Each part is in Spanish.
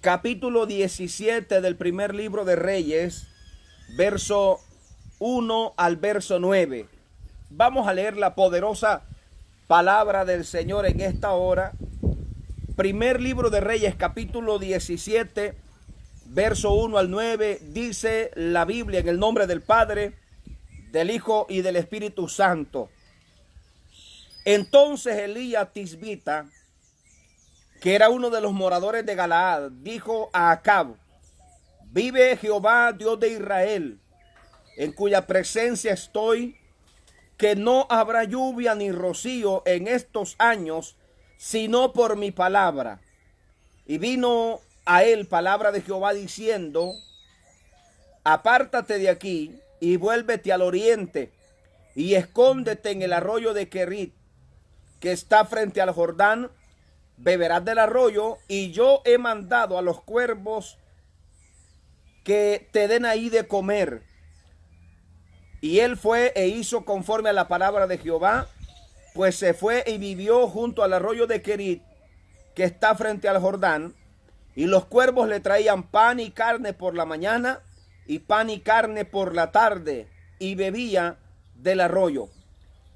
capítulo 17 del primer libro de Reyes, verso 1 al verso 9. Vamos a leer la poderosa palabra del Señor en esta hora. Primer libro de Reyes, capítulo 17, verso 1 al 9, dice la Biblia en el nombre del Padre, del Hijo y del Espíritu Santo. Entonces Elías Tisbita, que era uno de los moradores de Galaad, dijo a Acab: vive Jehová, Dios de Israel, en cuya presencia estoy, que no habrá lluvia ni rocío en estos años, sino por mi palabra. Y vino a él palabra de Jehová diciendo: apártate de aquí y vuélvete al oriente y escóndete en el arroyo de Querit, que está frente al Jordán. Beberás del arroyo, y yo he mandado a los cuervos que te den ahí de comer. Y él fue e hizo conforme a la palabra de Jehová, pues se fue y vivió junto al arroyo de Querit, que está frente al Jordán. Y los cuervos le traían pan y carne por la mañana, y pan y carne por la tarde, y bebía del arroyo.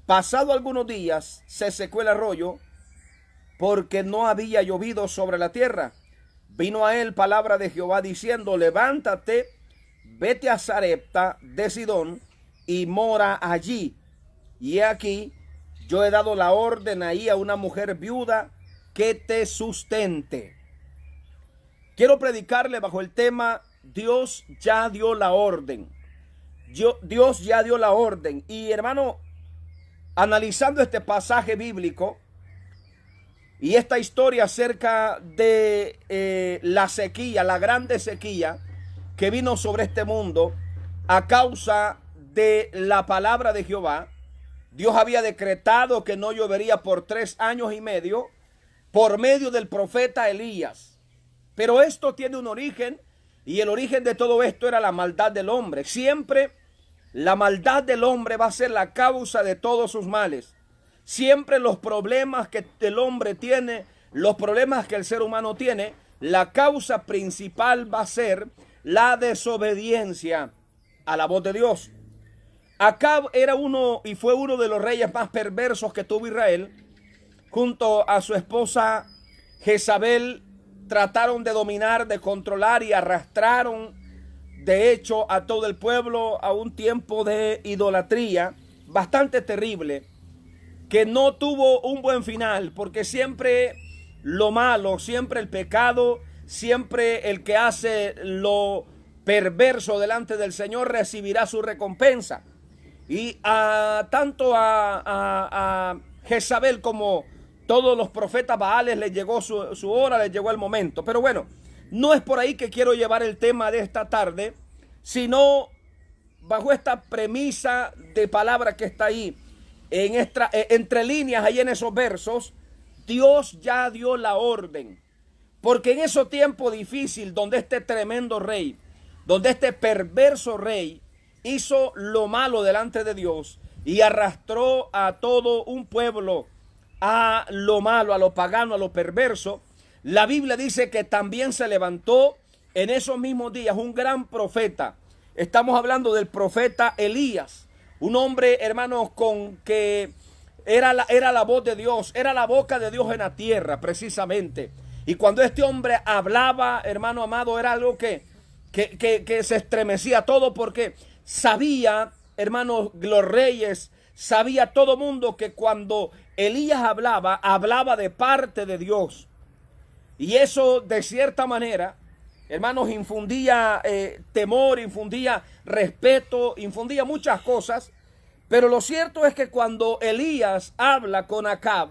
Pasado algunos días se secó el arroyo, porque no había llovido sobre la tierra. Vino a él palabra de Jehová diciendo: levántate, vete a Sarepta de Sidón y mora allí. Y he aquí, yo he dado la orden ahí a una mujer viuda que te sustente. Quiero predicarle bajo el tema: Dios ya dio la orden. Dios ya dio la orden. Y hermano, analizando este pasaje bíblico y esta historia acerca de la sequía, la grande sequía que vino sobre este mundo a causa de la palabra de Jehová. Dios había decretado que no llovería por 3 años y medio por medio del profeta Elías. Pero esto tiene un origen, y el origen de todo esto era la maldad del hombre. Siempre la maldad del hombre va a ser la causa de todos sus males. Siempre los problemas que el hombre tiene, los problemas que el ser humano tiene, la causa principal va a ser la desobediencia a la voz de Dios. Acab era uno y fue uno de los reyes más perversos que tuvo Israel. Junto a su esposa Jezabel trataron de dominar, de controlar, y arrastraron de hecho a todo el pueblo a un tiempo de idolatría bastante terrible, que no tuvo un buen final, porque siempre lo malo, siempre el pecado, siempre el que hace lo perverso delante del Señor recibirá su recompensa. Y tanto a Jezabel como todos los profetas Baales les llegó su hora, les llegó el momento. Pero bueno, no es por ahí que quiero llevar el tema de esta tarde, sino bajo esta premisa de palabra que está ahí, entre líneas, ahí en esos versos. Dios ya dio la orden, porque en ese tiempo difícil donde este tremendo rey, donde este perverso rey hizo lo malo delante de Dios y arrastró a todo un pueblo a lo malo, a lo pagano, a lo perverso, la Biblia dice que también se levantó en esos mismos días un gran profeta. Estamos hablando del profeta Elías. Un hombre, hermanos, con que era la voz de Dios, era la boca de Dios en la tierra, precisamente. Y cuando este hombre hablaba, hermano amado, era algo que se estremecía todo, porque sabía, hermanos, los reyes, sabía todo mundo que cuando Elías hablaba de parte de Dios. Y eso, de cierta manera, hermanos, infundía temor, infundía respeto, infundía muchas cosas. Pero lo cierto es que cuando Elías habla con Acab,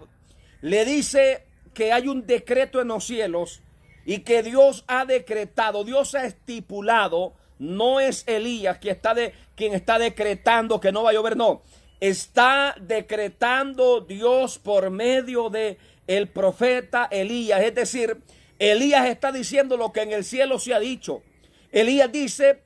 le dice que hay un decreto en los cielos y que Dios ha decretado, Dios ha estipulado. No es Elías quien está decretando que no va a llover, no. Está decretando Dios por medio de el profeta Elías. Es decir, Elías está diciendo lo que en el cielo se ha dicho. Elías dice: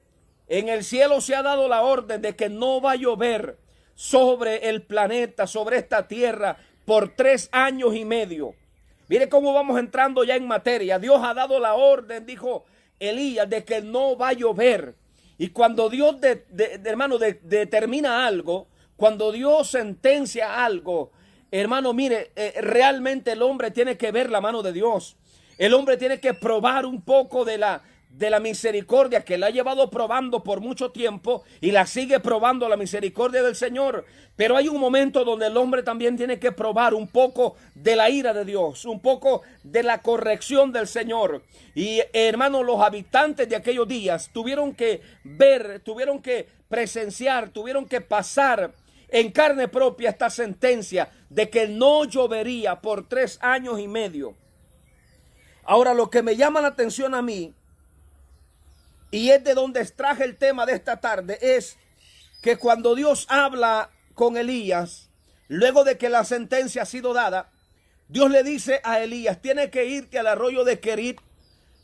en el cielo se ha dado la orden de que no va a llover sobre el planeta, sobre esta tierra, por 3 años y medio. Mire cómo vamos entrando ya en materia. Dios ha dado la orden, dijo Elías, de que no va a llover. Y cuando Dios, hermano, determina algo, cuando Dios sentencia algo, hermano, mire, realmente el hombre tiene que ver la mano de Dios. El hombre tiene que probar un poco de la misericordia que la ha llevado probando por mucho tiempo y la sigue probando la misericordia del Señor. Pero hay un momento donde el hombre también tiene que probar un poco de la ira de Dios, un poco de la corrección del Señor. Y hermano, los habitantes de aquellos días tuvieron que ver, tuvieron que presenciar, tuvieron que pasar en carne propia esta sentencia de que no llovería por 3 años y medio. Ahora, lo que me llama la atención a mí, y es de donde extraje el tema de esta tarde, es que cuando Dios habla con Elías, luego de que la sentencia ha sido dada, Dios le dice a Elías: tienes que irte al arroyo de Querit,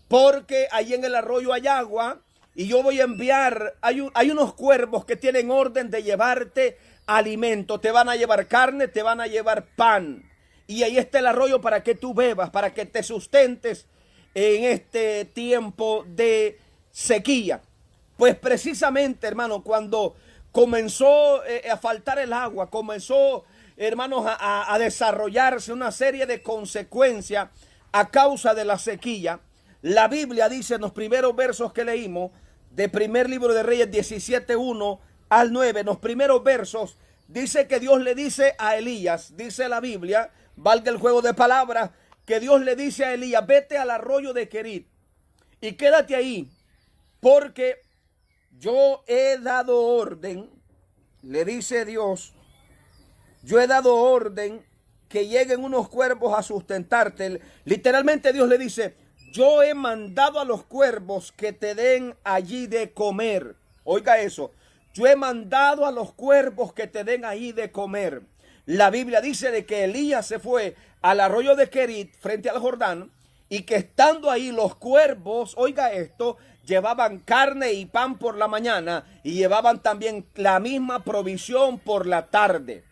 porque ahí en el arroyo hay agua, y yo voy a enviar, hay unos cuervos que tienen orden de llevarte alimento, te van a llevar carne, te van a llevar pan, y ahí está el arroyo para que tú bebas, para que te sustentes en este tiempo de sequía. Pues precisamente, hermano, cuando comenzó a faltar el agua, comenzó, hermanos, a desarrollarse una serie de consecuencias a causa de la sequía. La Biblia dice en los primeros versos que leímos de primer libro de Reyes 17:1 al 9, en los primeros versos dice que Dios le dice a Elías, dice la Biblia, valga el juego de palabras, que Dios le dice a Elías: vete al arroyo de Querit y quédate ahí, porque yo he dado orden, le dice Dios, yo he dado orden que lleguen unos cuervos a sustentarte. Literalmente Dios le dice: yo he mandado a los cuervos que te den allí de comer. Oiga eso, yo he mandado a los cuervos que te den allí de comer. La Biblia dice de que Elías se fue al arroyo de Querit frente al Jordán, y que estando ahí los cuervos, oiga esto, llevaban carne y pan por la mañana y llevaban también la misma provisión por la tarde.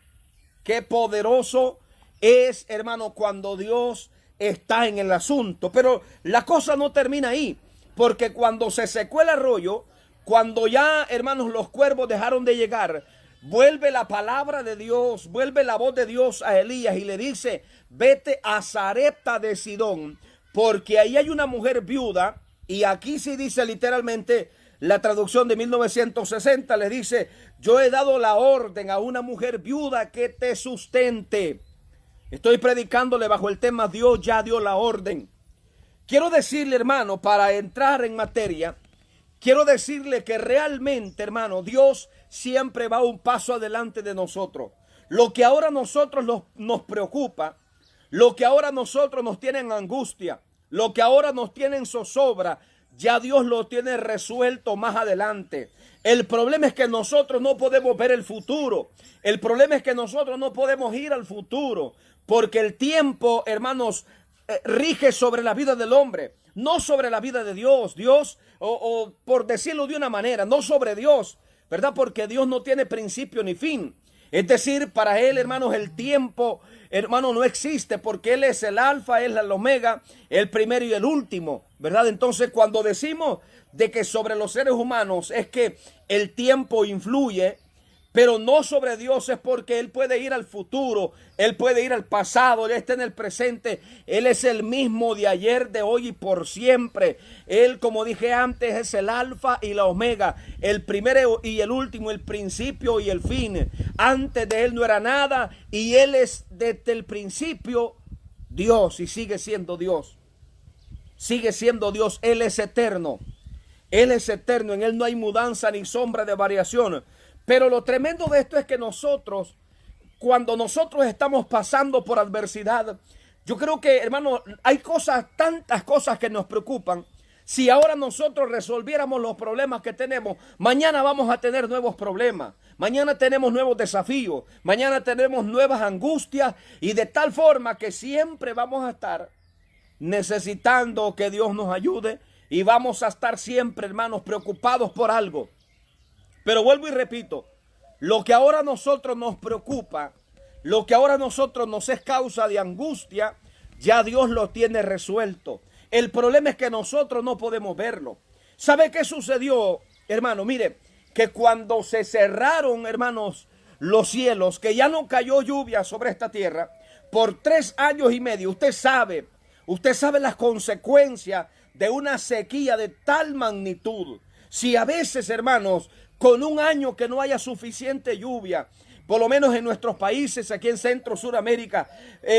Qué poderoso es, hermano, cuando Dios está en el asunto. Pero la cosa no termina ahí, porque cuando se secó el arroyo, cuando ya, hermanos, los cuervos dejaron de llegar, vuelve la palabra de Dios, vuelve la voz de Dios a Elías y le dice: vete a Sarepta de Sidón, porque ahí hay una mujer viuda. Y aquí sí dice literalmente la traducción de 1960, le dice: yo he dado la orden a una mujer viuda que te sustente. Estoy predicándole bajo el tema Dios ya dio la orden. Quiero decirle, hermano, para entrar en materia, quiero decirle que realmente, hermano, Dios siempre va un paso adelante de nosotros. Lo que ahora a nosotros nos preocupa, lo que ahora a nosotros nos tiene en angustia, lo que ahora nos tiene en zozobra, ya Dios lo tiene resuelto más adelante. El problema es que nosotros no podemos ver el futuro. El problema es que nosotros no podemos ir al futuro, porque el tiempo, hermanos, rige sobre la vida del hombre, no sobre la vida de Dios. Dios, o por decirlo de una manera, no sobre Dios, ¿verdad? Porque Dios no tiene principio ni fin. Es decir, para Él, hermanos, el tiempo, hermano, no existe, porque Él es el alfa, Él es el omega, el primero y el último, ¿verdad? Entonces, cuando decimos de que sobre los seres humanos es que el tiempo influye, pero no sobre Dios, es porque Él puede ir al futuro, Él puede ir al pasado, Él está en el presente. Él es el mismo de ayer, de hoy y por siempre. Él, como dije antes, es el alfa y la omega, el primero y el último, el principio y el fin. Antes de Él no era nada, y Él es desde el principio Dios y sigue siendo Dios. Sigue siendo Dios. Él es eterno. Él es eterno, en Él no hay mudanza ni sombra de variación. Pero lo tremendo de esto es que nosotros, cuando nosotros estamos pasando por adversidad, yo creo que, hermano, hay cosas, tantas cosas que nos preocupan. Si ahora nosotros resolviéramos los problemas que tenemos, mañana vamos a tener nuevos problemas. Mañana tenemos nuevos desafíos. Mañana tenemos nuevas angustias. Y de tal forma que siempre vamos a estar necesitando que Dios nos ayude. Y vamos a estar siempre, hermanos, preocupados por algo. Pero vuelvo y repito, lo que ahora a nosotros nos preocupa, lo que ahora a nosotros nos es causa de angustia, ya Dios lo tiene resuelto. El problema es que nosotros no podemos verlo. ¿Sabe qué sucedió, hermano? Mire, que cuando se cerraron, hermanos, los cielos, que ya no cayó lluvia sobre esta tierra, por 3 años y medio, usted sabe las consecuencias de una sequía de tal magnitud. Si a veces, hermanos, con un año que no haya suficiente lluvia, por lo menos en nuestros países, aquí en Centro, Suramérica,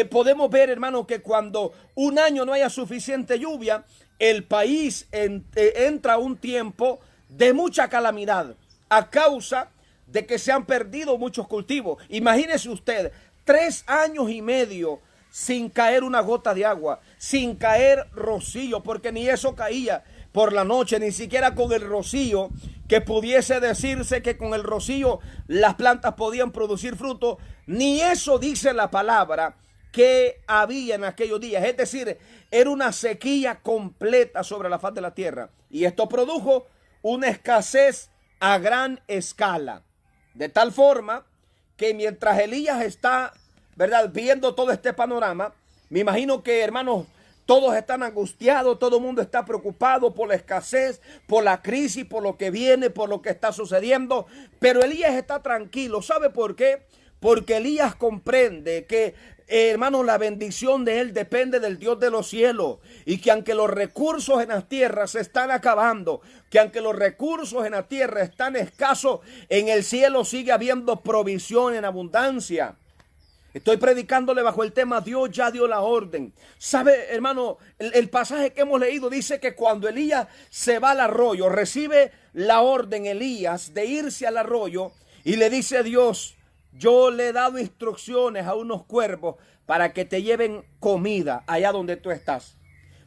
podemos ver, hermanos, que cuando un año no haya suficiente lluvia, el país entra a un tiempo de mucha calamidad a causa de que se han perdido muchos cultivos. Imagínese usted, 3 años y medio sin caer una gota de agua, sin caer rocío, porque ni eso caía por la noche, ni siquiera con el rocío, que pudiese decirse que con el rocío las plantas podían producir fruto, ni eso dice la palabra que había en aquellos días. Es decir, era una sequía completa sobre la faz de la tierra, y esto produjo una escasez a gran escala, de tal forma que mientras Elías está, ¿verdad?, viendo todo este panorama, me imagino que, hermanos, todos están angustiados, todo el mundo está preocupado por la escasez, por la crisis, por lo que viene, por lo que está sucediendo. Pero Elías está tranquilo. ¿Sabe por qué? Porque Elías comprende que, hermanos, la bendición de él depende del Dios de los cielos. Y que aunque los recursos en las tierras se están acabando, que aunque los recursos en la tierra están escasos, en el cielo sigue habiendo provisión en abundancia. Estoy predicándole bajo el tema Dios ya dio la orden. ¿Sabe, hermano? El pasaje que hemos leído dice que cuando Elías se va al arroyo, recibe la orden Elías de irse al arroyo y le dice a Dios: yo le he dado instrucciones a unos cuervos para que te lleven comida allá donde tú estás.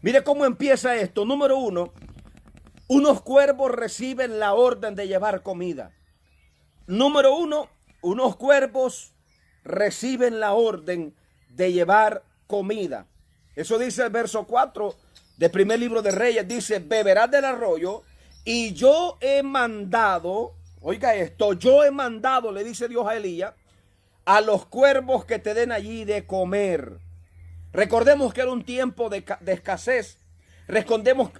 Mire cómo empieza esto. Número 1, unos cuervos reciben la orden de llevar comida. Número 1, unos cuervos reciben la orden de llevar comida. Eso dice el verso 4 del primer libro de Reyes. Dice: beberás del arroyo y yo he mandado, oiga esto, yo he mandado, le dice Dios a Elías, a los cuervos que te den allí de comer. Recordemos que era un tiempo de escasez. Recordemos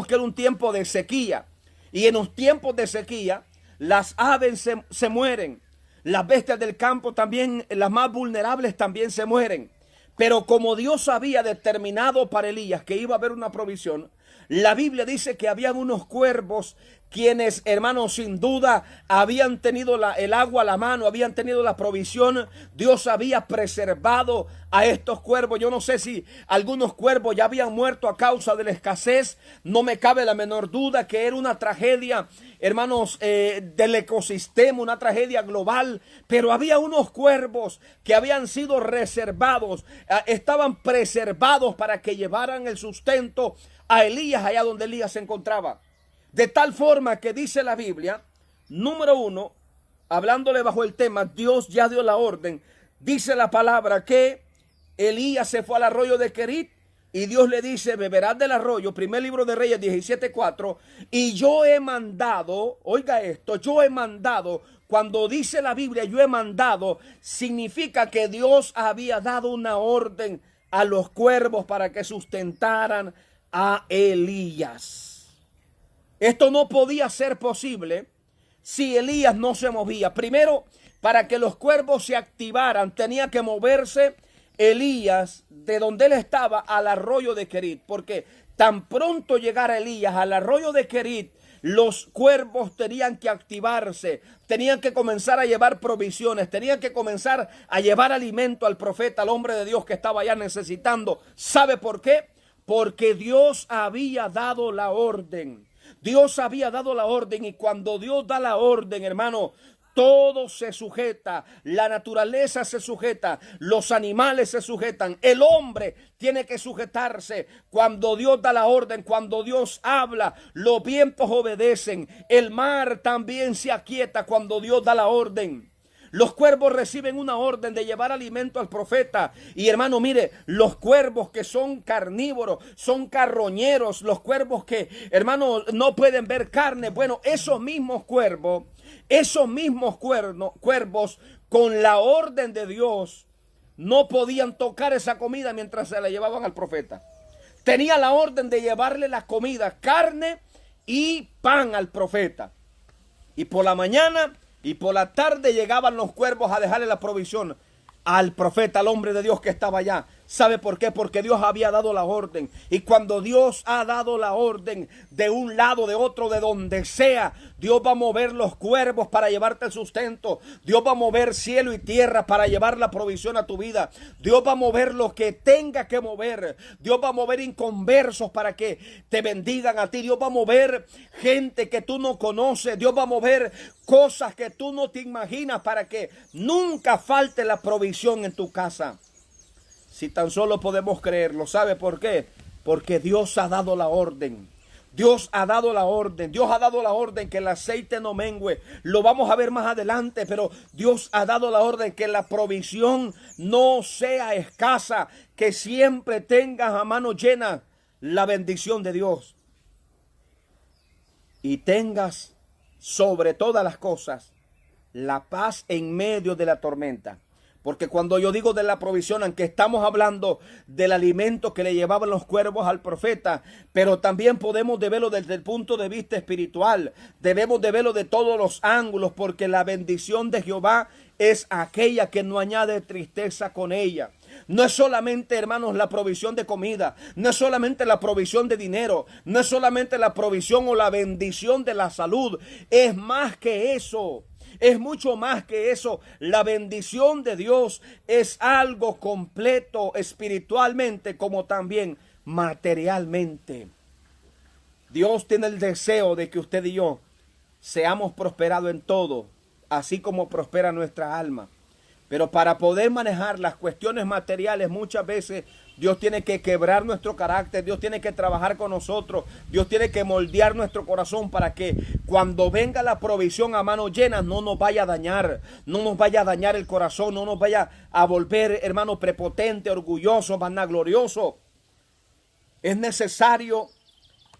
que era un tiempo de sequía. Y en los tiempos de sequía, las aves se mueren. Las bestias del campo también, las más vulnerables, también se mueren. Pero como Dios había determinado para Elías que iba a haber una provisión, la Biblia dice que habían unos cuervos quienes, hermanos, sin duda habían tenido el agua a la mano, habían tenido la provisión. Dios había preservado a estos cuervos. Yo no sé si algunos cuervos ya habían muerto a causa de la escasez. No me cabe la menor duda que era una tragedia, hermanos, del ecosistema, una tragedia global. Pero había unos cuervos que habían sido reservados, estaban preservados para que llevaran el sustento a Elías allá donde Elías se encontraba. De tal forma que dice la Biblia, número 1, hablándole bajo el tema, Dios ya dio la orden. Dice la palabra que Elías se fue al arroyo de Querit y Dios le dice: beberás del arroyo, primer libro de Reyes 17:4, y yo he mandado, oiga esto, yo he mandado. Cuando dice la Biblia yo he mandado, significa que Dios había dado una orden a los cuervos para que sustentaran a Elías. Esto no podía ser posible si Elías no se movía. Primero, para que los cuervos se activaran, tenía que moverse Elías de donde él estaba al arroyo de Querit, porque tan pronto llegara Elías al arroyo de Querit, los cuervos tenían que activarse, tenían que comenzar a llevar provisiones, tenían que comenzar a llevar alimento al profeta, al hombre de Dios que estaba allá necesitando. ¿Sabe por qué? Porque Dios había dado la orden. Dios había dado la orden, y cuando Dios da la orden, hermano, todo se sujeta, la naturaleza se sujeta, los animales se sujetan, el hombre tiene que sujetarse. Cuando Dios da la orden, cuando Dios habla, los vientos obedecen, el mar también se aquieta cuando Dios da la orden. Los cuervos reciben una orden de llevar alimento al profeta. Y hermano, mire, los cuervos que son carnívoros, son carroñeros, los cuervos que, hermano, no pueden ver carne. Bueno, esos mismos cuervos, con la orden de Dios, no podían tocar esa comida mientras se la llevaban al profeta. Tenía la orden de llevarle la comida, carne y pan al profeta. Y por la mañana y por la tarde llegaban los cuervos a dejarle la provisión al profeta, al hombre de Dios que estaba allá. ¿Sabe por qué? Porque Dios había dado la orden. Y cuando Dios ha dado la orden de un lado, de otro, de donde sea, Dios va a mover los cuervos para llevarte el sustento. Dios va a mover cielo y tierra para llevar la provisión a tu vida. Dios va a mover lo que tenga que mover. Dios va a mover inconversos para que te bendigan a ti. Dios va a mover gente que tú no conoces. Dios va a mover cosas que tú no te imaginas para que nunca falte la provisión en tu casa. Si tan solo podemos creerlo. ¿Sabe por qué? Porque Dios ha dado la orden. Dios ha dado la orden. Dios ha dado la orden que el aceite no mengüe. Lo vamos a ver más adelante, pero Dios ha dado la orden que la provisión no sea escasa, que siempre tengas a mano llena la bendición de Dios. Y tengas sobre todas las cosas la paz en medio de la tormenta. Porque cuando yo digo de la provisión, aunque estamos hablando del alimento que le llevaban los cuervos al profeta, pero también podemos de verlo desde el punto de vista espiritual. Debemos de verlo de todos los ángulos, porque la bendición de Jehová es aquella que no añade tristeza con ella. No es solamente, hermanos, la provisión de comida, no es solamente la provisión de dinero, no es solamente la provisión o la bendición de la salud, es más que eso. Es mucho más que eso. La bendición de Dios es algo completo espiritualmente como también materialmente. Dios tiene el deseo de que usted y yo seamos prosperados en todo, así como prospera nuestra alma. Pero para poder manejar las cuestiones materiales, muchas veces Dios tiene que quebrar nuestro carácter, Dios tiene que trabajar con nosotros, Dios tiene que moldear nuestro corazón para que cuando venga la provisión a manos llenas no nos vaya a dañar, no nos vaya a dañar el corazón, no nos vaya a volver, hermano, prepotente, orgulloso, vanaglorioso. Es necesario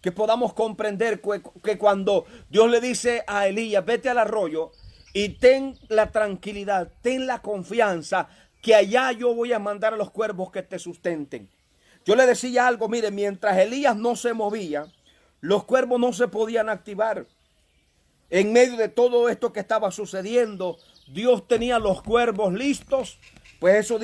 que podamos comprender que cuando Dios le dice a Elías, vete al arroyo, y ten la tranquilidad, ten la confianza que allá yo voy a mandar a los cuervos que te sustenten. Yo le decía algo, mire, mientras Elías no se movía, los cuervos no se podían activar. En medio de todo esto que estaba sucediendo, Dios tenía los cuervos listos. Pues eso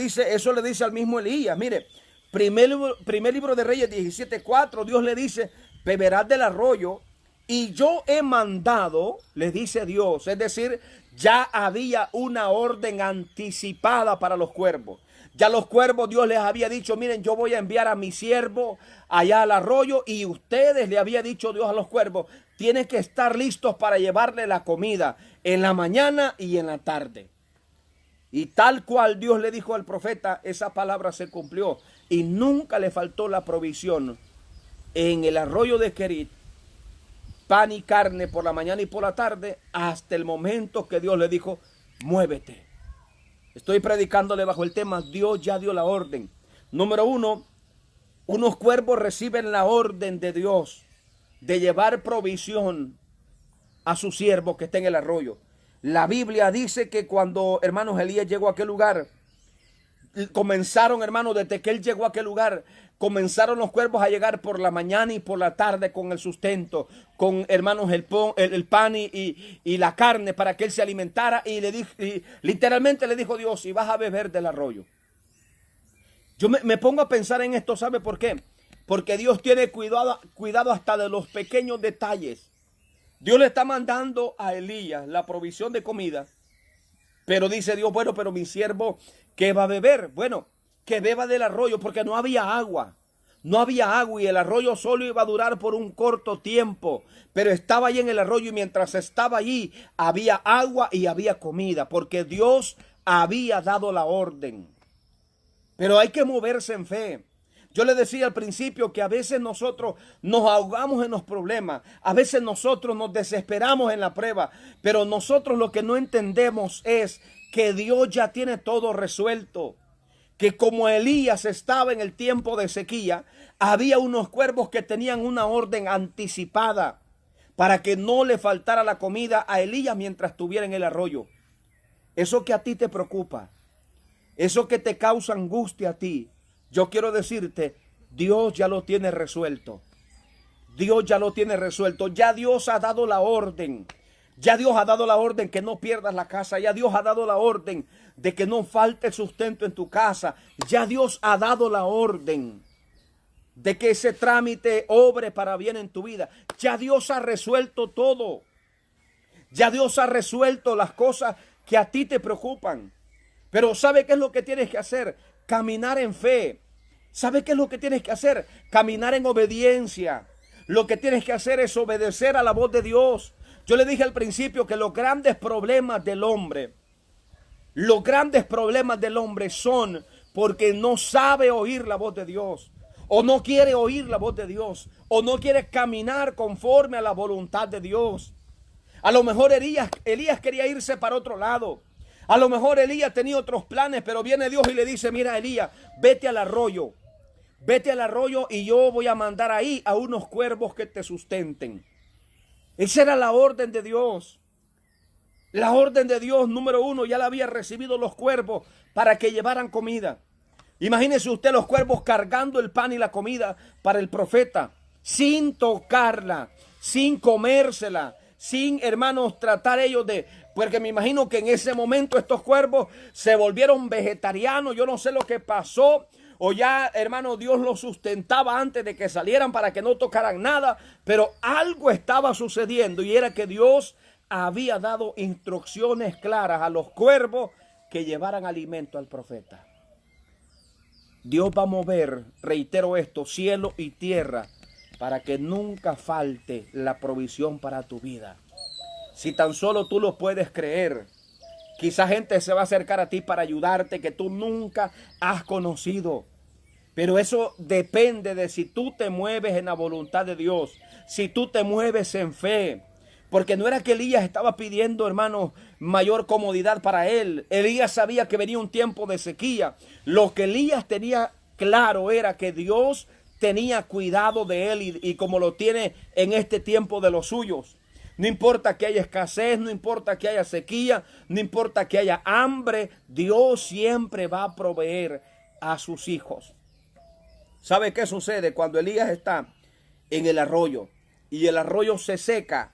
le dice al mismo Elías. Mire, primer libro de Reyes 17:4, Dios le dice, beberás del arroyo. Y yo he mandado, le dice Dios, es decir, ya había una orden anticipada para los cuervos. Ya los cuervos Dios les había dicho, miren, yo voy a enviar a mi siervo allá al arroyo y ustedes, le había dicho Dios a los cuervos, tienen que estar listos para llevarle la comida en la mañana y en la tarde. Y tal cual Dios le dijo al profeta, esa palabra se cumplió y nunca le faltó la provisión en el arroyo de Querit. Pan y carne por la mañana y por la tarde, hasta el momento que Dios le dijo, muévete. Estoy predicándole bajo el tema, Dios ya dio la orden. Número 1, unos cuervos reciben la orden de Dios de llevar provisión a su siervo que está en el arroyo. La Biblia dice que cuando, hermanos, Elías llegó a aquel lugar, comenzaron, hermanos, desde que él llegó a aquel lugar, comenzaron los cuervos a llegar por la mañana y por la tarde con el sustento, con, hermanos, el pan y la carne para que él se alimentara. Y literalmente le dijo Dios, y vas a beber del arroyo. Yo me pongo a pensar en esto, ¿sabe por qué? Porque Dios tiene cuidado hasta de los pequeños detalles. Dios le está mandando a Elías la provisión de comida, pero dice Dios, bueno, pero mi siervo, ¿qué va a beber? Bueno, que beba del arroyo, porque no había agua. No había agua y el arroyo solo iba a durar por un corto tiempo. Pero estaba allí en el arroyo y mientras estaba allí había agua y había comida, porque Dios había dado la orden. Pero hay que moverse en fe. Yo le decía al principio que a veces nosotros nos ahogamos en los problemas, a veces nosotros nos desesperamos en la prueba, pero nosotros lo que no entendemos es que Dios ya tiene todo resuelto. Que como Elías estaba en el tiempo de sequía, había unos cuervos que tenían una orden anticipada para que no le faltara la comida a Elías mientras estuviera en el arroyo. Eso que a ti te preocupa, eso que te causa angustia a ti, yo quiero decirte, Dios ya lo tiene resuelto. Dios ya lo tiene resuelto. Ya Dios ha dado la orden. Ya Dios ha dado la orden que no pierdas la casa. Ya Dios ha dado la orden de que no falte sustento en tu casa. Ya Dios ha dado la orden de que ese trámite obre para bien en tu vida. Ya Dios ha resuelto todo. Ya Dios ha resuelto las cosas que a ti te preocupan. Pero ¿sabe qué es lo que tienes que hacer? Caminar en fe. ¿Sabe qué es lo que tienes que hacer? Caminar en obediencia. Lo que tienes que hacer es obedecer a la voz de Dios. Yo le dije al principio que los grandes problemas del hombre son porque no sabe oír la voz de Dios, o no quiere oír la voz de Dios, o no quiere caminar conforme a la voluntad de Dios. A lo mejor Elías quería irse para otro lado. A lo mejor Elías tenía otros planes, pero viene Dios y le dice, mira Elías, vete al arroyo y yo voy a mandar ahí a unos cuervos que te sustenten. Esa era la orden de Dios. La orden de Dios, número uno, ya la había recibido los cuervos para que llevaran comida. Imagínese usted los cuervos cargando el pan y la comida para el profeta, sin tocarla, sin comérsela, sin, hermanos, tratar ellos de... Porque me imagino que en ese momento estos cuervos se volvieron vegetarianos. Yo no sé lo que pasó. O ya, hermano, Dios los sustentaba antes de que salieran para que no tocaran nada. Pero algo estaba sucediendo y era que Dios había dado instrucciones claras a los cuervos que llevaran alimento al profeta. Dios va a mover, reitero esto, cielo y tierra para que nunca falte la provisión para tu vida. Si tan solo tú lo puedes creer, quizá gente se va a acercar a ti para ayudarte que tú nunca has conocido. Pero eso depende de si tú te mueves en la voluntad de Dios, si tú te mueves en fe. Porque no era que Elías estaba pidiendo, hermanos, mayor comodidad para él. Elías sabía que venía un tiempo de sequía. Lo que Elías tenía claro era que Dios tenía cuidado de él y como lo tiene en este tiempo de los suyos. No importa que haya escasez, no importa que haya sequía, no importa que haya hambre, Dios siempre va a proveer a sus hijos. ¿Sabe qué sucede cuando Elías está en el arroyo y el arroyo se seca?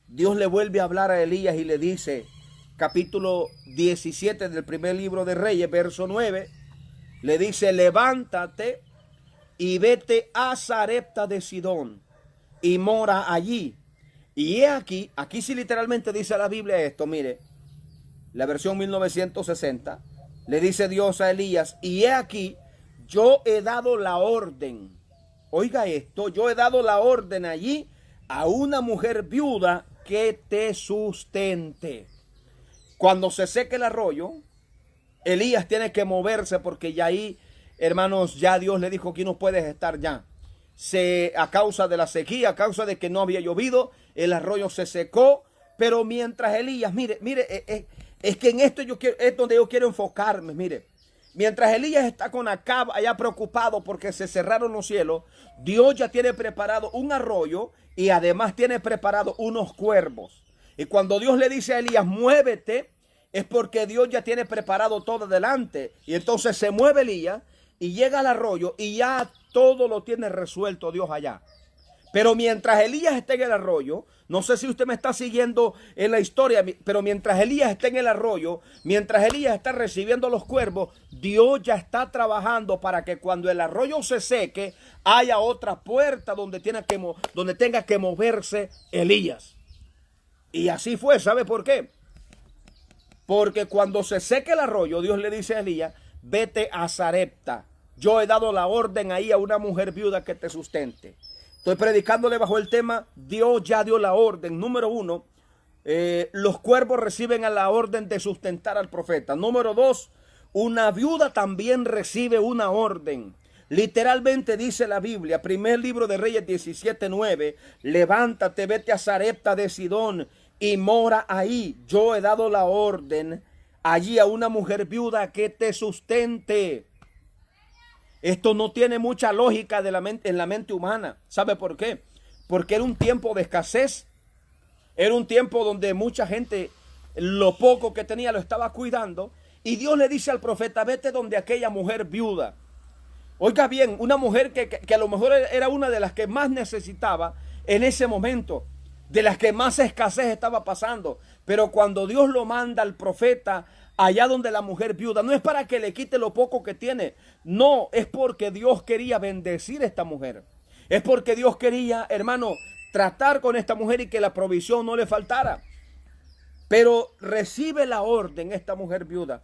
Dios le vuelve a hablar a Elías y le dice, capítulo 17 del primer libro de Reyes, verso 9, le dice, levántate y vete a Sarepta de Sidón y mora allí. Y he aquí sí literalmente dice la Biblia esto, mire, la versión 1960, le dice Dios a Elías, y he aquí, yo he dado la orden, oiga esto, yo he dado la orden allí a una mujer viuda que te sustente. Cuando se seque el arroyo, Elías tiene que moverse porque ya ahí, hermanos, ya Dios le dijo que no puedes estar ya. A causa de la sequía, a causa de que no había llovido, el arroyo se secó, pero mientras Elías, mire, es que en esto es donde yo quiero enfocarme, mire. Mientras Elías está con Acab allá preocupado porque se cerraron los cielos, Dios ya tiene preparado un arroyo y además tiene preparado unos cuervos. Y cuando Dios le dice a Elías, muévete, es porque Dios ya tiene preparado todo delante. Y entonces se mueve Elías y llega al arroyo y ya todo lo tiene resuelto Dios allá. Pero mientras Elías está en el arroyo, no sé si usted me está siguiendo en la historia, pero mientras Elías está en el arroyo, mientras Elías está recibiendo los cuervos, Dios ya está trabajando para que cuando el arroyo se seque, haya otra puerta donde tenga que moverse Elías. Y así fue, ¿sabe por qué? Porque cuando se seque el arroyo, Dios le dice a Elías, vete a Sarepta. Yo he dado la orden ahí a una mujer viuda que te sustente. Estoy predicándole bajo el tema, Dios ya dio la orden. Número uno, los cuervos reciben a la orden de sustentar al profeta. Número dos, una viuda también recibe una orden. Literalmente dice la Biblia, primer libro de Reyes 17:9, levántate, vete a Sarepta de Sidón y mora ahí. Yo he dado la orden allí a una mujer viuda que te sustente. Esto no tiene mucha lógica en la mente humana. ¿Sabe por qué? Porque era un tiempo de escasez. Era un tiempo donde mucha gente lo poco que tenía lo estaba cuidando. Y Dios le dice al profeta, vete donde aquella mujer viuda. Oiga bien, una mujer que a lo mejor era una de las que más necesitaba en ese momento, de las que más escasez estaba pasando. Pero cuando Dios lo manda al profeta allá donde la mujer viuda, no es para que le quite lo poco que tiene. No, es porque Dios quería bendecir a esta mujer. Es porque Dios quería, hermano, tratar con esta mujer y que la provisión no le faltara. Pero recibe la orden esta mujer viuda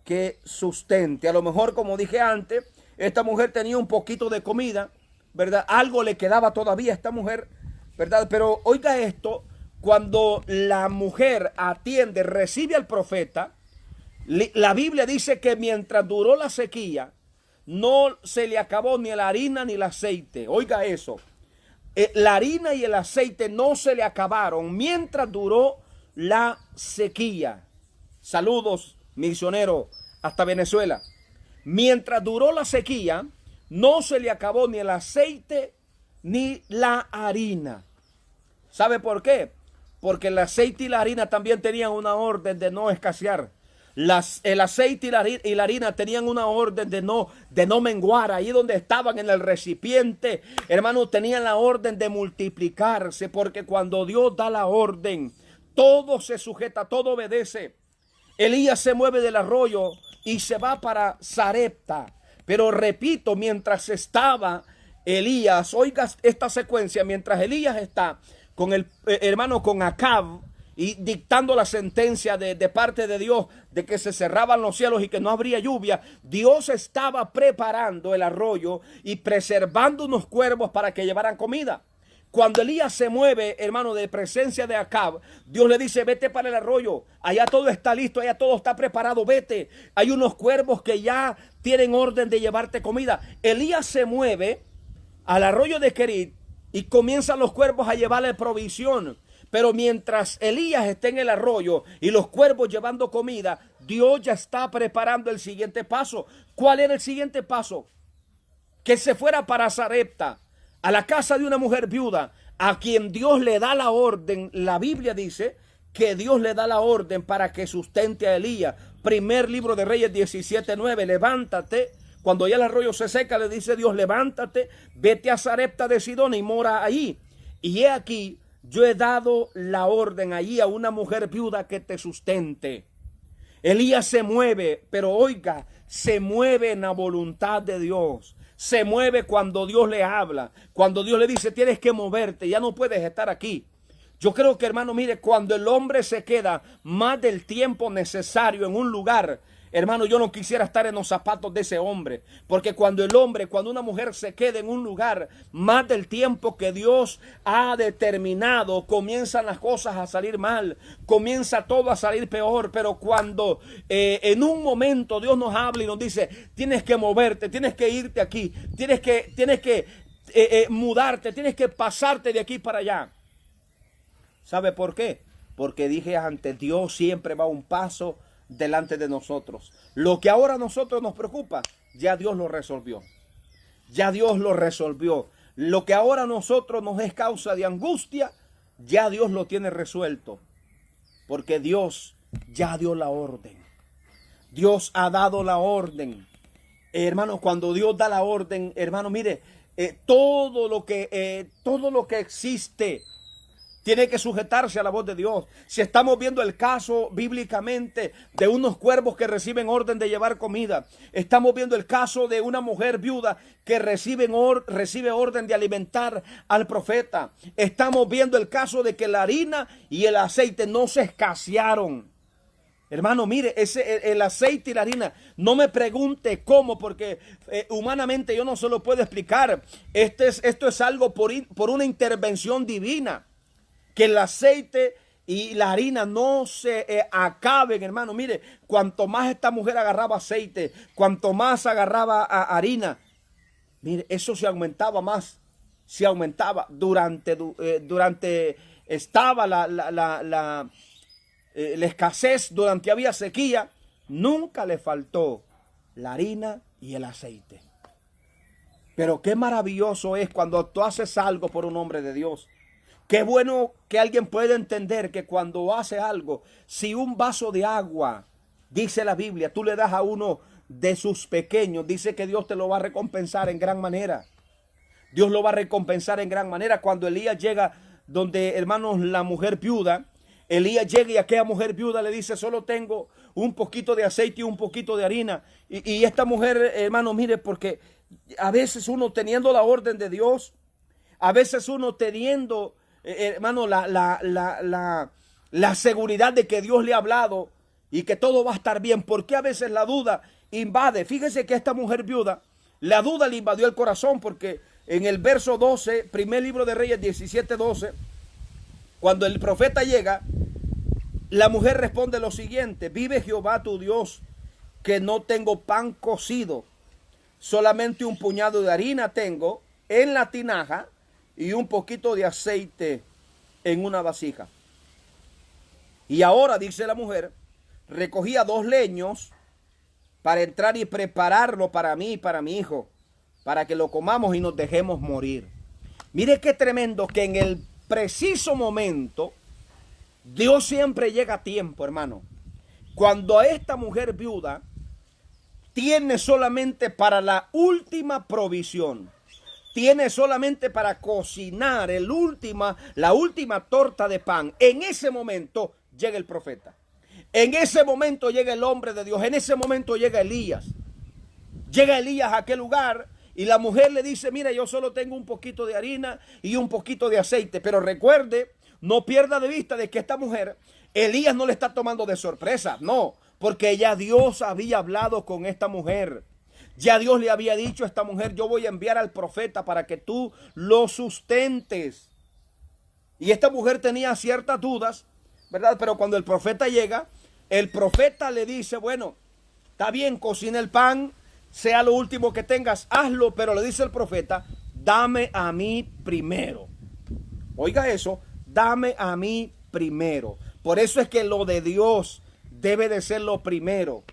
que sustente. A lo mejor, como dije antes, esta mujer tenía un poquito de comida, ¿verdad? Algo le quedaba todavía a esta mujer, ¿verdad? Pero oiga esto, cuando la mujer atiende, recibe al profeta, la Biblia dice que mientras duró la sequía, no se le acabó ni la harina ni el aceite. Oiga eso. La harina y el aceite no se le acabaron mientras duró la sequía. Saludos, misionero, hasta Venezuela. Mientras duró la sequía, no se le acabó ni el aceite ni la harina. ¿Sabe por qué? Porque el aceite y la harina también tenían una orden de no escasear. El aceite y la harina tenían una orden de no menguar. Ahí donde estaban en el recipiente, hermanos, tenían la orden de multiplicarse. Porque cuando Dios da la orden, todo se sujeta, todo obedece. Elías se mueve del arroyo y se va para Sarepta. Pero repito, mientras estaba Elías, oiga esta secuencia, mientras Elías está con el hermano, con Acab, y dictando la sentencia de parte de Dios de que se cerraban los cielos y que no habría lluvia, Dios estaba preparando el arroyo y preservando unos cuervos para que llevaran comida. Cuando Elías se mueve, hermano, de presencia de Acab, Dios le dice, vete para el arroyo, allá todo está listo, allá todo está preparado, vete. Hay unos cuervos que ya tienen orden de llevarte comida. Elías se mueve al arroyo de Querit y comienzan los cuervos a llevarle provisión. Pero mientras Elías está en el arroyo y los cuervos llevando comida, Dios ya está preparando el siguiente paso. ¿Cuál era el siguiente paso? Que se fuera para Sarepta, a la casa de una mujer viuda, a quien Dios le da la orden. La Biblia dice que Dios le da la orden para que sustente a Elías. Primer libro de Reyes 17:9, levántate. Cuando ya el arroyo se seca, le dice Dios, levántate, vete a Sarepta de Sidón y mora ahí. Y he aquí, yo he dado la orden allí a una mujer viuda que te sustente. Elías se mueve, pero oiga, se mueve en la voluntad de Dios. Se mueve cuando Dios le habla, cuando Dios le dice tienes que moverte, ya no puedes estar aquí. Yo creo que, hermano, mire, cuando el hombre se queda más del tiempo necesario en un lugar, hermano, yo no quisiera estar en los zapatos de ese hombre. Porque cuando una mujer se queda en un lugar más del tiempo que Dios ha determinado, comienzan las cosas a salir mal. Comienza todo a salir peor. Pero cuando en un momento Dios nos habla y nos dice, tienes que moverte, tienes que irte aquí, tienes que mudarte, tienes que pasarte de aquí para allá. ¿Sabe por qué? Porque dije antes, Dios siempre va un paso delante de nosotros. Lo que ahora a nosotros nos preocupa, ya Dios lo resolvió. Ya Dios lo resolvió. Lo que ahora a nosotros nos es causa de angustia, ya Dios lo tiene resuelto. Porque Dios ya dio la orden. Dios ha dado la orden. Hermano, cuando Dios da la orden, hermano, mire, todo lo que existe tiene que sujetarse a la voz de Dios. Si estamos viendo el caso bíblicamente de unos cuervos que reciben orden de llevar comida, estamos viendo el caso de una mujer viuda que recibe orden de alimentar al profeta. Estamos viendo el caso de que la harina y el aceite no se escasearon. Hermano, mire, el aceite y la harina, no me pregunte cómo, porque humanamente yo no se lo puedo explicar. Esto es algo por una intervención divina. Que el aceite y la harina no se acaben, hermano. Mire, cuanto más esta mujer agarraba aceite, cuanto más agarraba harina, mire, eso se aumentaba más. Se aumentaba durante estaba la escasez, durante había sequía, nunca le faltó la harina y el aceite. Pero qué maravilloso es cuando tú haces algo por un hombre de Dios. Qué bueno que alguien pueda entender que cuando hace algo, si un vaso de agua Dice la Biblia, tú le das a uno de sus pequeños, dice que Dios te lo va a recompensar en gran manera. Dios lo va a recompensar en gran manera. Cuando Elías llega donde, hermanos, la mujer viuda, Elías llega y aquella mujer viuda le dice, solo tengo un poquito de aceite y un poquito de harina. Y esta mujer, hermano, mire, porque a veces uno teniendo la orden de Dios, a veces uno teniendo, hermano, la seguridad de que Dios le ha hablado y que todo va a estar bien, porque a veces la duda invade. Fíjese que esta mujer viuda, la duda le invadió el corazón, porque en el verso 12, primer libro de Reyes 17:12, cuando el profeta llega, la mujer responde lo siguiente: vive Jehová tu Dios, que no tengo pan cocido, solamente un puñado de harina tengo en la tinaja y un poquito de aceite en una vasija. Y ahora, dice la mujer, recogía 2 leños para entrar y prepararlo para mí y para mi hijo, para que lo comamos y nos dejemos morir. Mire qué tremendo que en el preciso momento, Dios siempre llega a tiempo, hermano. Cuando a esta mujer viuda tiene solamente para la última provisión, tiene solamente para cocinar la última torta de pan, en ese momento llega el profeta. En ese momento llega el hombre de Dios. En ese momento llega Elías. Llega Elías a aquel lugar y la mujer le dice, mira, yo solo tengo un poquito de harina y un poquito de aceite. Pero recuerde, no pierda de vista de que esta mujer, Elías no le está tomando de sorpresa. No, porque ya Dios había hablado con esta mujer. Ya Dios le había dicho a esta mujer, yo voy a enviar al profeta para que tú lo sustentes. Y esta mujer tenía ciertas dudas, ¿verdad? Pero cuando el profeta llega, el profeta le dice, bueno, está bien, cocina el pan, sea lo último que tengas, hazlo, pero le dice el profeta, dame a mí primero. Oiga eso, dame a mí primero. Por eso es que lo de Dios debe de ser lo primero.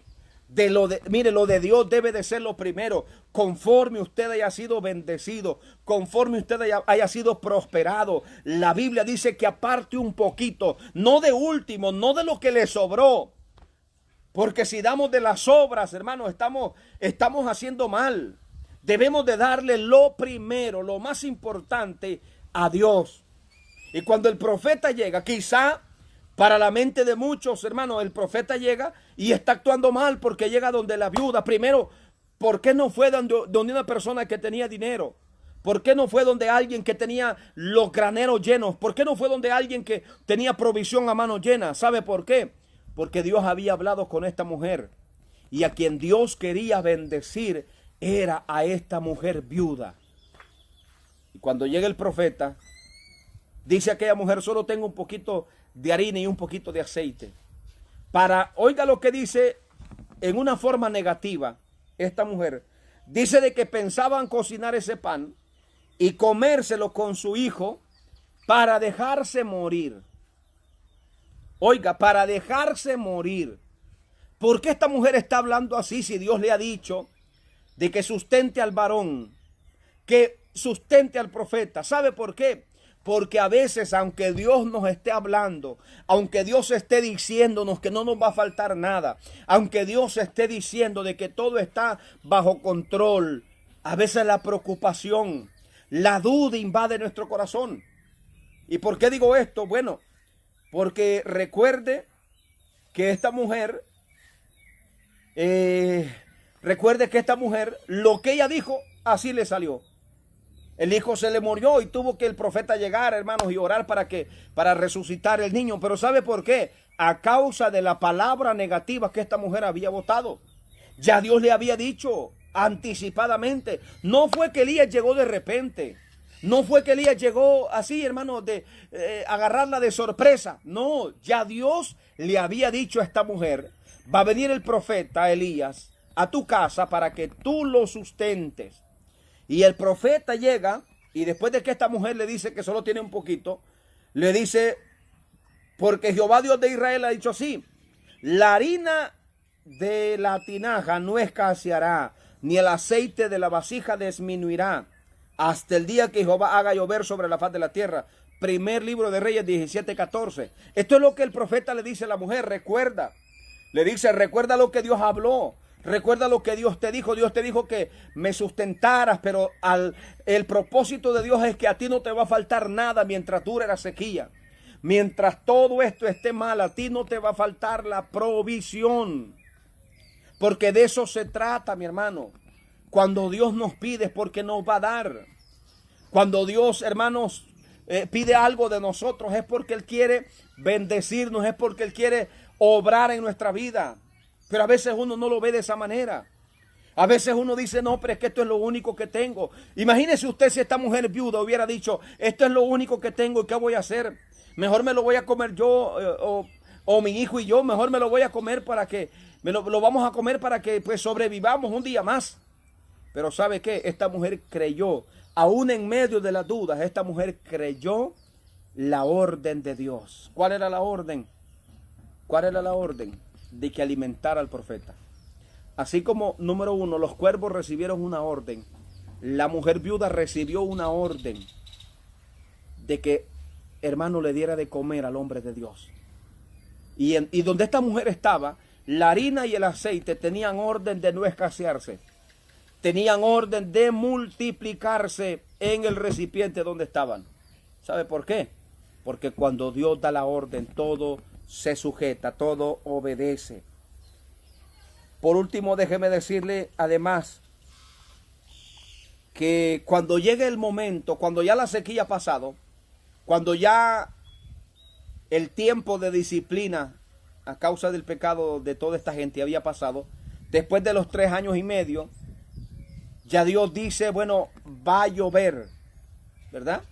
Mire, lo de Dios debe de ser lo primero. Conforme usted haya sido bendecido, conforme usted haya sido prosperado, la Biblia dice que aparte un poquito, no de último, no de lo que le sobró. Porque si damos de las obras, hermanos, estamos haciendo mal. Debemos de darle lo primero, lo más importante a Dios. Y cuando el profeta llega, quizá para la mente de muchos, hermanos, el profeta llega y está actuando mal porque llega donde la viuda. Primero, ¿por qué no fue donde una persona que tenía dinero? ¿Por qué no fue donde alguien que tenía los graneros llenos? ¿Por qué no fue donde alguien que tenía provisión a mano llena? ¿Sabe por qué? Porque Dios había hablado con esta mujer. Y a quien Dios quería bendecir era a esta mujer viuda. Y cuando llega el profeta, dice aquella mujer, solo tengo un poquito de harina y un poquito de aceite. Oiga lo que dice en una forma negativa esta mujer. Dice de que pensaban cocinar ese pan y comérselo con su hijo para dejarse morir. Oiga, para dejarse morir. ¿Por qué esta mujer está hablando así si Dios le ha dicho de que sustente al varón, que sustente al profeta? ¿Sabe por qué? Porque a veces, aunque Dios nos esté hablando, aunque Dios esté diciéndonos que no nos va a faltar nada, aunque Dios esté diciendo de que todo está bajo control, a veces la preocupación, la duda invade nuestro corazón. ¿Y por qué digo esto? Bueno, porque recuerde que esta mujer, lo que ella dijo, así le salió. El hijo se le murió y tuvo que el profeta llegar, hermanos, y orar para resucitar el niño. Pero ¿sabe por qué? A causa de la palabra negativa que esta mujer había botado. Ya Dios le había dicho anticipadamente. No fue que Elías llegó de repente. No fue que Elías llegó así, hermanos, de agarrarla de sorpresa. No, ya Dios le había dicho a esta mujer, va a venir el profeta Elías a tu casa para que tú lo sustentes. Y el profeta llega y después de que esta mujer le dice que solo tiene un poquito, le dice, porque Jehová Dios de Israel ha dicho así, la harina de la tinaja no escaseará, ni el aceite de la vasija disminuirá, hasta el día que Jehová haga llover sobre la faz de la tierra. Primer libro de Reyes 17:14. Esto es lo que el profeta le dice a la mujer. Recuerda, Le dice, recuerda lo que Dios habló. Recuerda lo que Dios te dijo. Dios te dijo que me sustentaras, pero el propósito de Dios es que a ti no te va a faltar nada mientras dure la sequía. Mientras todo esto esté mal, a ti no te va a faltar la provisión. Porque de eso se trata, mi hermano. Cuando Dios nos pide es porque nos va a dar. Cuando Dios, hermanos, pide algo de nosotros es porque Él quiere bendecirnos, es porque Él quiere obrar en nuestra vida. Pero a veces uno no lo ve de esa manera. A veces uno dice, no, pero es que esto es lo único que tengo. Imagínese usted si esta mujer viuda hubiera dicho, esto es lo único que tengo y ¿qué voy a hacer? Mejor me lo voy a comer yo o mi hijo y yo, mejor me lo voy a comer para que, lo vamos a comer para que pues sobrevivamos un día más. Pero ¿sabe qué? Esta mujer creyó, aún en medio de las dudas, esta mujer creyó la orden de Dios. ¿Cuál era la orden? ¿Cuál era la orden? De que alimentara al profeta. Así como, número uno, los cuervos recibieron una orden, la mujer viuda recibió una orden de que, hermano, le diera de comer al hombre de Dios. Y donde esta mujer estaba, la harina y el aceite tenían orden de no escasearse. Tenían orden de multiplicarse en el recipiente donde estaban. ¿Sabe por qué? Porque cuando Dios da la orden, todo se sujeta, todo obedece. Por último, déjeme decirle además que cuando llegue el momento, cuando ya la sequía ha pasado, cuando ya el tiempo de disciplina a causa del pecado de toda esta gente había pasado, después de los 3 años y medio, ya Dios dice, bueno, va a llover, ¿verdad?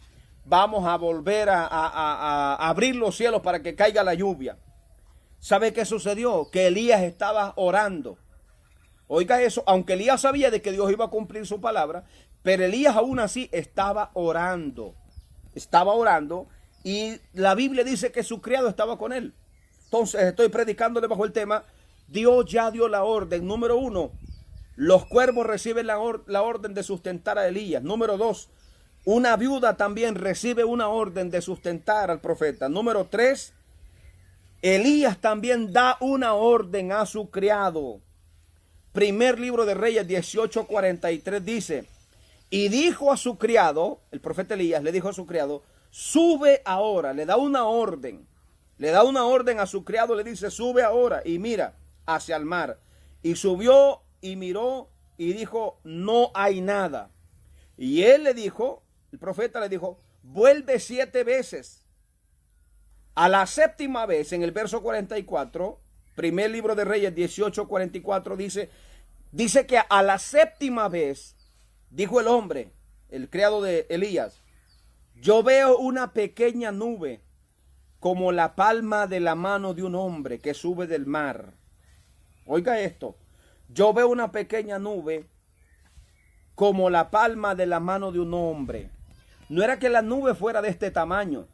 Vamos a volver a abrir los cielos para que caiga la lluvia. ¿Sabe qué sucedió? Que Elías estaba orando. Oiga eso, aunque Elías sabía de que Dios iba a cumplir su palabra, pero Elías aún así estaba orando. Estaba orando y la Biblia dice que su criado estaba con él. Entonces estoy predicándole bajo el tema, Dios ya dio la orden. Número 1, los cuervos reciben la orden de sustentar a Elías. Número 2, una viuda también recibe una orden de sustentar al profeta. Número 3, Elías también da una orden a su criado. Primer libro de Reyes 18:43 dice, y dijo a su criado, el profeta Elías le dijo a su criado, sube ahora, le da una orden a su criado, le dice, sube ahora y mira hacia el mar. Y subió y miró y dijo, no hay nada. Y él le dijo, el profeta le dijo, vuelve 7 veces. A la 7ª vez, en el verso 44, primer libro de Reyes 18:44, dice que a la 7ª vez, dijo el hombre, el criado de Elías, yo veo una pequeña nube como la palma de la mano de un hombre que sube del mar. Oiga esto, yo veo una pequeña nube como la palma de la mano de un hombre. No era que la nube fuera de este tamaño,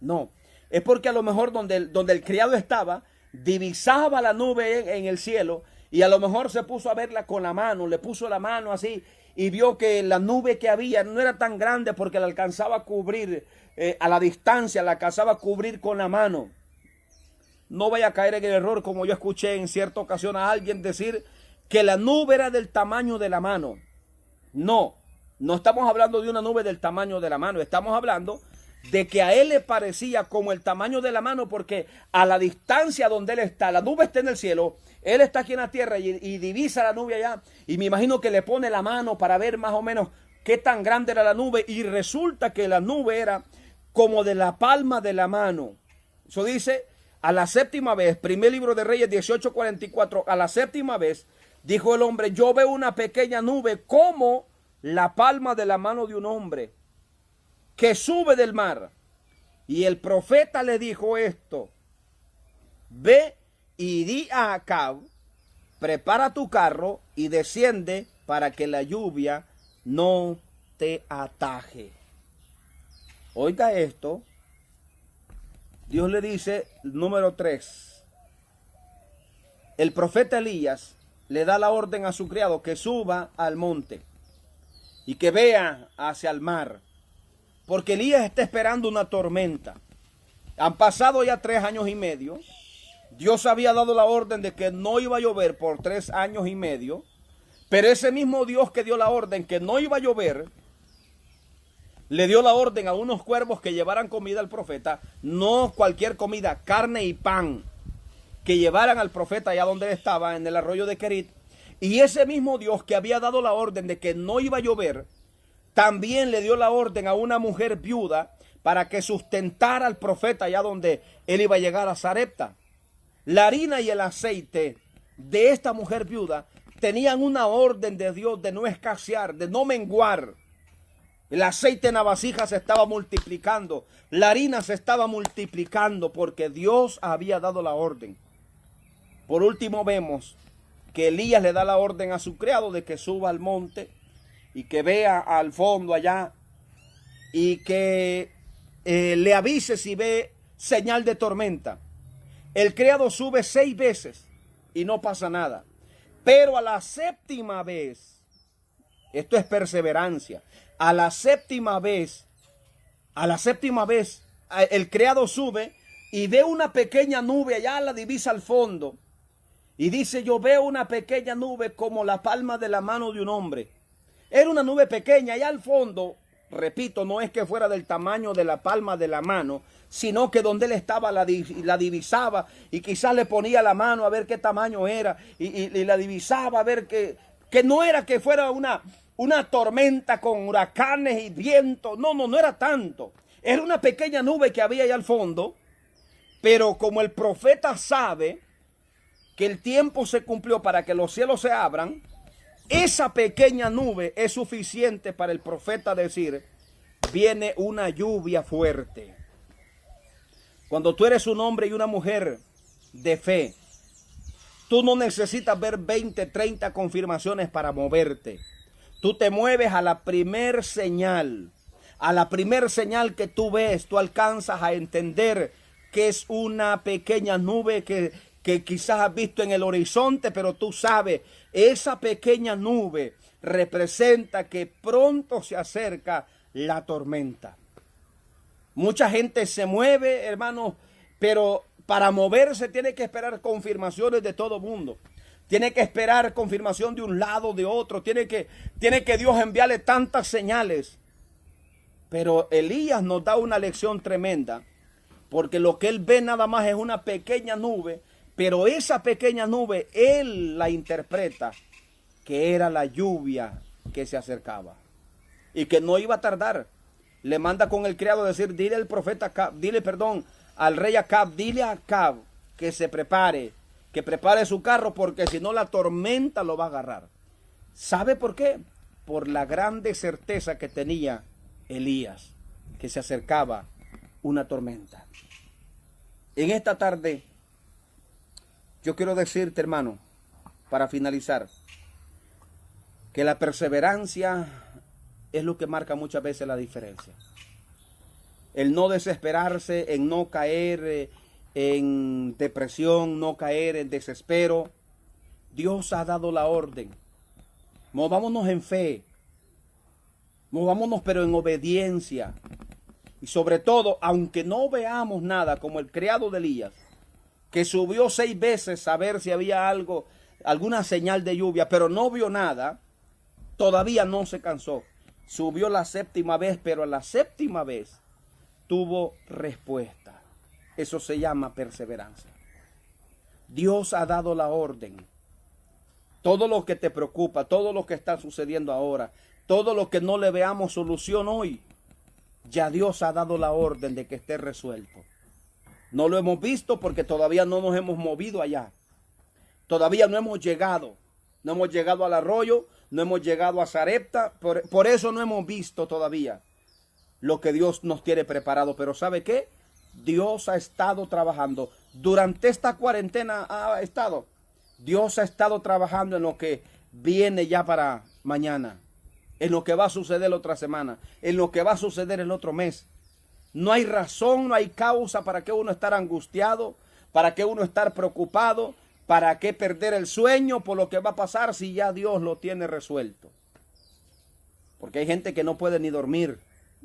no, es porque a lo mejor donde el criado estaba, divisaba la nube en el cielo y a lo mejor se puso a verla con la mano, le puso la mano así y vio que la nube que había no era tan grande porque la alcanzaba a cubrir a la distancia, la alcanzaba a cubrir con la mano. No vaya a caer en el error como yo escuché en cierta ocasión a alguien decir que la nube era del tamaño de la mano. No, no estamos hablando de una nube del tamaño de la mano, estamos hablando de que a él le parecía como el tamaño de la mano porque a la distancia donde él está, la nube está en el cielo, él está aquí en la tierra y divisa la nube allá y me imagino que le pone la mano para ver más o menos qué tan grande era la nube y resulta que la nube era como de la palma de la mano. Eso dice, a la 7ª vez, primer libro de Reyes 18:44, a la 7ª vez dijo el hombre, yo veo una pequeña nube como la palma de la mano de un hombre que sube del mar. Y el profeta le dijo esto, ve y di a Acab, prepara tu carro y desciende para que la lluvia no te ataje. Oiga esto, Dios le dice, número 3, el profeta Elías le da la orden a su criado que suba al monte y que vea hacia el mar. Porque Elías está esperando una tormenta. Han pasado ya 3 años y medio. Dios había dado la orden de que no iba a llover por 3 años y medio, pero ese mismo Dios que dio la orden que no iba a llover, le dio la orden a unos cuervos que llevaran comida al profeta, no cualquier comida, carne y pan, que llevaran al profeta allá donde él estaba, en el arroyo de Querit. Y ese mismo Dios que había dado la orden de que no iba a llover, también le dio la orden a una mujer viuda para que sustentara al profeta allá donde él iba a llegar a Sarepta. La harina y el aceite de esta mujer viuda tenían una orden de Dios de no escasear, de no menguar. El aceite en la vasija se estaba multiplicando, la harina se estaba multiplicando porque Dios había dado la orden. Por último vemos que Elías le da la orden a su criado de que suba al monte y que vea al fondo allá y que le avise si ve señal de tormenta. El criado sube 6 veces y no pasa nada. Pero a la séptima vez, esto es perseverancia, a la séptima vez, el criado sube y ve una pequeña nube allá, la divisa al fondo. Y dice, yo veo una pequeña nube como la palma de la mano de un hombre. Era una nube pequeña allá al fondo. Repito, no es que fuera del tamaño de la palma de la mano, sino que donde él estaba la divisaba y quizás le ponía la mano a ver qué tamaño era y la divisaba a ver que no era que fuera una tormenta con huracanes y vientos. No era tanto. Era una pequeña nube que había allá al fondo, pero como el profeta sabe que el tiempo se cumplió para que los cielos se abran, esa pequeña nube es suficiente para el profeta decir, viene una lluvia fuerte. Cuando tú eres un hombre y una mujer de fe, tú no necesitas ver 20, 30 confirmaciones para moverte. Tú te mueves a la primer señal. A la primer señal que tú ves, tú alcanzas a entender que es una pequeña nube que quizás has visto en el horizonte, pero tú sabes, esa pequeña nube representa que pronto se acerca la tormenta. Mucha gente se mueve, hermanos, pero para moverse tiene que esperar confirmaciones de todo mundo. Tiene que esperar confirmación de un lado, de otro. Tiene que Dios enviarle tantas señales. Pero Elías nos da una lección tremenda, porque lo que él ve nada más es una pequeña nube, pero esa pequeña nube él la interpreta que era la lluvia que se acercaba y que no iba a tardar. Le manda con el criado a decir, dile al profeta Acab, al rey Acab, dile a Acab que se prepare, que prepare su carro, porque si no la tormenta lo va a agarrar. ¿Sabe por qué? Por la grande certeza que tenía Elías, que se acercaba una tormenta. En esta tarde, yo quiero decirte, hermano, para finalizar, que la perseverancia es lo que marca muchas veces la diferencia. El no desesperarse, en no caer en depresión, no caer en desespero. Dios ha dado la orden. Movámonos en fe. Movámonos pero en obediencia. Y sobre todo, aunque no veamos nada, como el criado de Elías, que subió 6 veces a ver si había algo, alguna señal de lluvia, pero no vio nada, todavía no se cansó. Subió la 7ª vez, pero a la 7ª vez tuvo respuesta. Eso se llama perseverancia. Dios ha dado la orden. Todo lo que te preocupa, todo lo que está sucediendo ahora, todo lo que no le veamos solución hoy, ya Dios ha dado la orden de que esté resuelto. No lo hemos visto porque todavía no nos hemos movido allá. Todavía no hemos llegado. No hemos llegado al arroyo, no hemos llegado a Sarepta. Por eso no hemos visto todavía lo que Dios nos tiene preparado. Pero ¿sabe qué? Dios ha estado trabajando. Durante esta cuarentena Dios ha estado trabajando en lo que viene ya para mañana. En lo que va a suceder la otra semana. En lo que va a suceder el otro mes. No hay razón, no hay causa para que uno estar angustiado, para que uno estar preocupado, para que perder el sueño por lo que va a pasar si ya Dios lo tiene resuelto. Porque hay gente que no puede ni dormir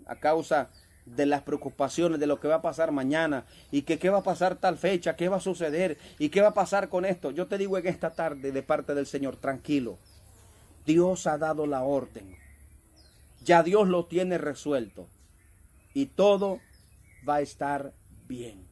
a causa de las preocupaciones de lo que va a pasar mañana y que qué va a pasar tal fecha, qué va a suceder y qué va a pasar con esto. Yo te digo en esta tarde de parte del Señor, tranquilo. Dios ha dado la orden. Ya Dios lo tiene resuelto y todo va a estar bien.